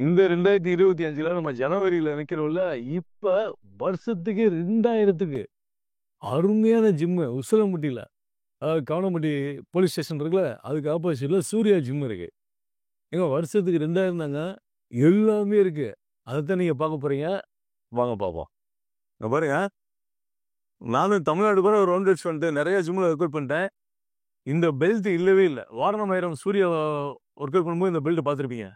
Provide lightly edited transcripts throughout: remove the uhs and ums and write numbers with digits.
இந்த 2025ல நம்ம ஜனவரியில நிக்கிறோம்ல, இப்ப வருஷத்துக்கு 2000க்கு அருமையான ஜிம்மு உசிலம்பட்டியில. கவனம்பட்டி போலீஸ் ஸ்டேஷன் இருக்குல்ல, அதுக்கு ஆப்போசிட்ல சூர்யா ஜிம் இருக்கு. ஏங்க வருஷத்துக்கு 2000 தாங்க. எல்லாமே இருக்கு. அதத்தான் நீங்க பார்க்க போறீங்க. வாங்க பார்ப்போம். இங்க பாருங்க. நானும் தமிழ்நாடு பூரா ஒரு ரவுண்ட் அடிச்சு வந்துட்டு நெறைய ஜிம்ல ஒர்க் அவுட் பண்ணிட்டேன். இந்த பெல்ட் இல்லவே இல்ல. வாரணமாயிரம் சூர்யா ஒர்க் அவுட் பண்ணும்போது இந்த பெல்ட் பார்த்துருப்பீங்க.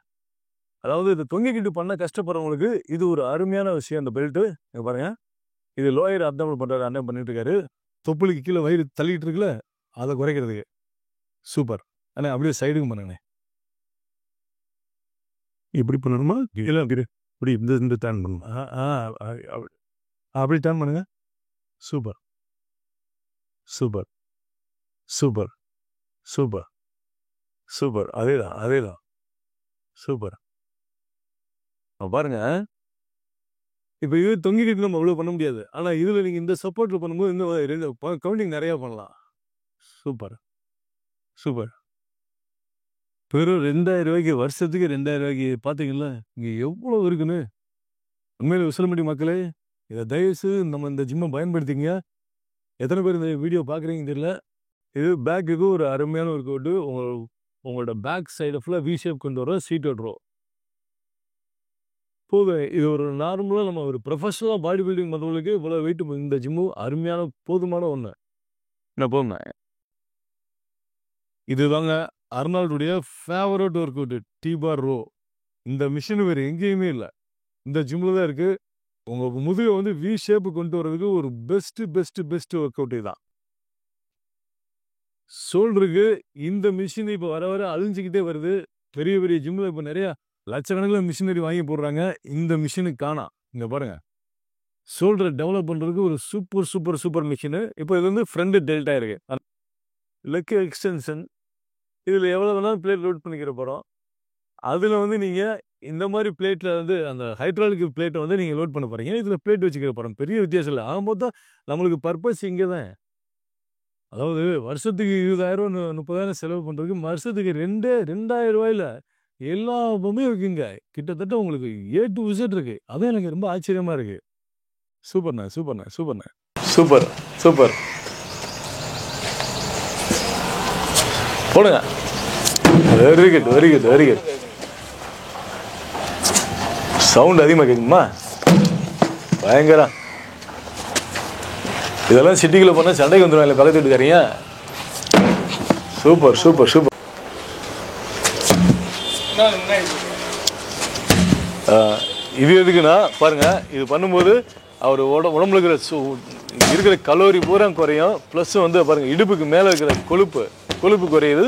அதாவது இது தொங்கிக்கிட்டு பண்ண கஷ்டப்படுறவங்களுக்கு இது ஒரு அருமையான விஷயம் இந்த பெல்ட். இங்க பாருங்க. இது லோயர் அப்டாமல் பண்றாரு அண்ணன் பண்ணிட்டு இருக்காரு. தொப்புளுக்கு கீழே வயிறு தள்ளிட்டு இருக்குல்ல, அதை குறைக்கிறதுக்கு. சூப்பர். அண்ணா அப்படியே சைடுக்கு பண்ணுங்க. இப்படி பண்ணணுமா? இல்லை இப்படி இந்த டர்ன் பண்ணணும். அப்படி டர்ன் பண்ணுங்க. Super super super super super. அதேதான் அதேதான். சூப்பர். பாருங்க. இப்போ இது தொங்கிக்கிட்டு நம்ம அவ்வளோ பண்ண முடியாது. ஆனால் இதில் நீங்கள் இந்த சப்போர்ட்டில் பண்ணும்போது இன்னும் 2 கவுண்டிங் நிறையா பண்ணலாம். Super super. வெறும் 2000 வருஷத்துக்கு 2000 பார்த்தீங்களா? இங்கே எவ்வளோ இருக்குன்னு. உண்மையிலே உசிலம்பட்டி மக்களே, இதை தயவுசெய்து நம்ம இந்த ஜிம்மை பயன்படுத்திங்க. எத்தனை பேர் இந்த வீடியோ பார்க்குறீங்கன்னு தெரியல. இது பேக்குக்கு ஒரு அருமையான ஒரு கோட்டு. உங்களோட பேக் சைடு ஃபுல்லாக வி ஷேப் கொண்டு வர சீட் ஓட்டுறோம். போதும். இது ஒரு நார்மலாக நம்ம ஒரு ப்ரொஃபஷனலாக பாடி பில்டிங் மற்றவங்களுக்கு இவ்வளோ வெயிட் இந்த ஜிம்மு அருமையான போதுமான ஒன்று. என்ன போதும். இதுதாங்க அர்னால்டுடைய favourite workout T-bar row. இந்த மிஷின் வேறு எங்கேயுமே இல்லை, இந்த ஜிம்மில் தான் இருக்குது. உங்கள் முதுகை வந்து வி ஷேப்பு கொண்டு வரதுக்கு ஒரு பெஸ்ட் ஒர்க் அவுட் தான். ஷோல்டருக்கு இந்த மிஷின் இப்போ வர வர அழிஞ்சிக்கிட்டே வருது. பெரிய பெரிய ஜிம்மில் இப்போ நிறையா லட்சக்கணக்கில் மிஷினரி வாங்கி போடுறாங்க. இந்த மிஷினுக்கு காணாம். இங்கே பாருங்கள். ஷோல்டரை டெவலப் பண்ணுறதுக்கு ஒரு சூப்பர் மிஷினு. இப்போ இது வந்து ஃப்ரண்ட் டெல்டா இருக்குது. Leg extension. இதில் எவ்வளோ வேணாலும் பிளேட் லோட் பண்ணிக்கிற போகிறோம். அதில் வந்து நீங்கள் இந்த மாதிரி பிளேட்டில் வந்து அந்த ஹைட்ராலிக் பிளேட்டை வந்து நீங்கள் லோட் பண்ண போகிறீங்க. இதில் பிளேட் வச்சுக்கிற போகிறோம். பெரிய வித்தியாசம் இல்லை. ஆகும்போது தான் நம்மளுக்கு பர்பஸ் இங்கே தான். அதாவது வருஷத்துக்கு 20,000 30,000 செலவு பண்ணுறதுக்கு வருஷத்துக்கு 2,000 ரூபாயில் எல்லாமே இருக்குங்க. கிட்டத்தட்ட உங்களுக்கு A to Z இருக்கு. அதான் எனக்கு ரொம்ப ஆச்சரியமாக இருக்குது. சூப்பர்ண்ணா சூப்பர் போடுங்க. Very good. சவுண்ட் அதிகமாக கேட்குமா? பயங்கரம். இதெல்லாம் சிட்டிக்குள்ள போனால் சண்டைக்கு வந்துடுவாங்க பக்கத்து வீட்டுக்காரங்க. சூப்பர். இது எதுக்குன்னா பாருங்க, இது பண்ணும்போது அவர் உடம்புல இருக்கிற கலோரி பூரா குறையும். ப்ளஸ் வந்து பாருங்க, இடுப்புக்கு மேலே இருக்கிற கொழுப்பு குறையுது.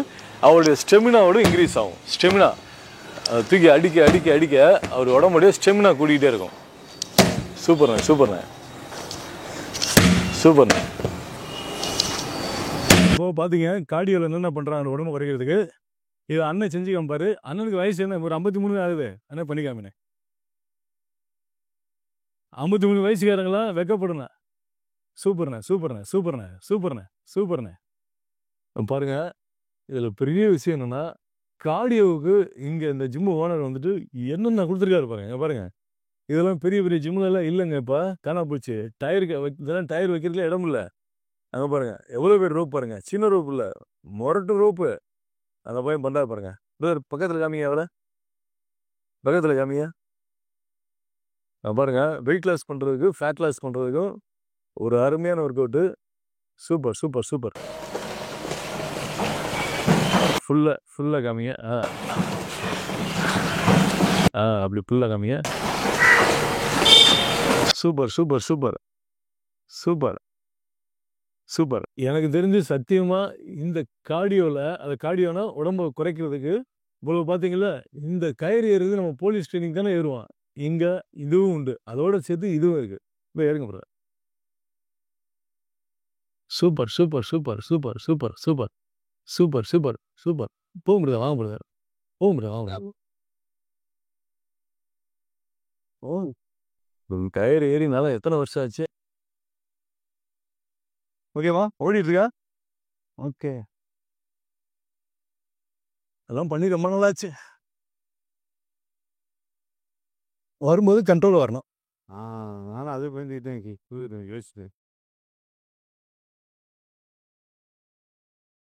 அவருடைய ஸ்டெமினாவோட இன்க்ரீஸ் ஆகும். ஸ்டெமினா தூக்கி அடிக்க அவர் உடம்புடைய ஸ்டெமினா கூட்டிகிட்டே இருக்கும். சூப்பர்ண்ணே. இப்போ பார்த்தீங்க கார்டியோவில் என்னென்ன பண்ணுறாங்க உடம்பு குறைக்கிறதுக்கு. இது அண்ணன் செஞ்சு காமிப்பாரு. அண்ணனுக்கு வயசு என்ன, ஒரு 53 ஆகுது. அண்ணன் பண்ணி காமினேன். 53 வயசுக்காரங்களா வெக்கப்படுண்ணே. சூப்பர்ண்ணே. பாருங்க, இதில் பெரிய விஷயம் என்னென்னா, கார்டியோவுக்கு இங்கே இந்த ஜிம்மு ஓனர் வந்துட்டு என்னென்ன கொடுத்துருக்காரு பாருங்க. பாருங்க, இதெல்லாம் பெரிய ஜிம்முலலாம் இல்லைங்க. இப்போ காணா போச்சு. இதெல்லாம் டயர் வைக்கிறதுல இடம் இல்லை. அங்கே பாருங்க எவ்வளோ பேர் ரோப் பாருங்க. சின்ன ரோப் இல்லை, மொரட்டு ரோப்பு. அந்த பையன் பண்ணுறாரு பாருங்க. பக்கத்தில் காமிங்க. பக்கத்தில் காமிங்க. பாருங்க, வெயிட் லாஸ் பண்ணுறதுக்கு ஃபேட் லாஸ் பண்ணுறதுக்கும் ஒரு அருமையான ஒர்க் அவுட்டு. சூப்பர். ஃபுல்லாக காமிங்க. அப்படி ஃபுல்லாக காமிங்க. சூப்பர். எனக்கு தெரிஞ்சு சத்தியமாக இந்த கார்டியோனா உடம்பை குறைக்கிறதுக்கு இவ்வளோ பார்த்தீங்களா, இந்த கயிறு ஏறுறது நம்ம போலீஸ் ட்ரைனிங் தானே ஏறுவோம். இங்கே இதுவும் உண்டு, அதோட சேர்த்து இதுவும் இருக்குது. இப்போ ஏறுங்க ப்ரோ. சூப்பர். போகும் பிரதர், வாங்க பிரதர். கயிறு ஏறினால எத்தனை வருஷம் ஆச்சு? ஓகேவா? ஓடிட்டு இருக்கா? ஓகே. அதெல்லாம் பண்ணி ரொம்ப நாளாச்சு. வரும்போது கண்ட்ரோல் வரணும். நானும் அது பயந்துக்கிட்டேன் யோசிச்சேன்.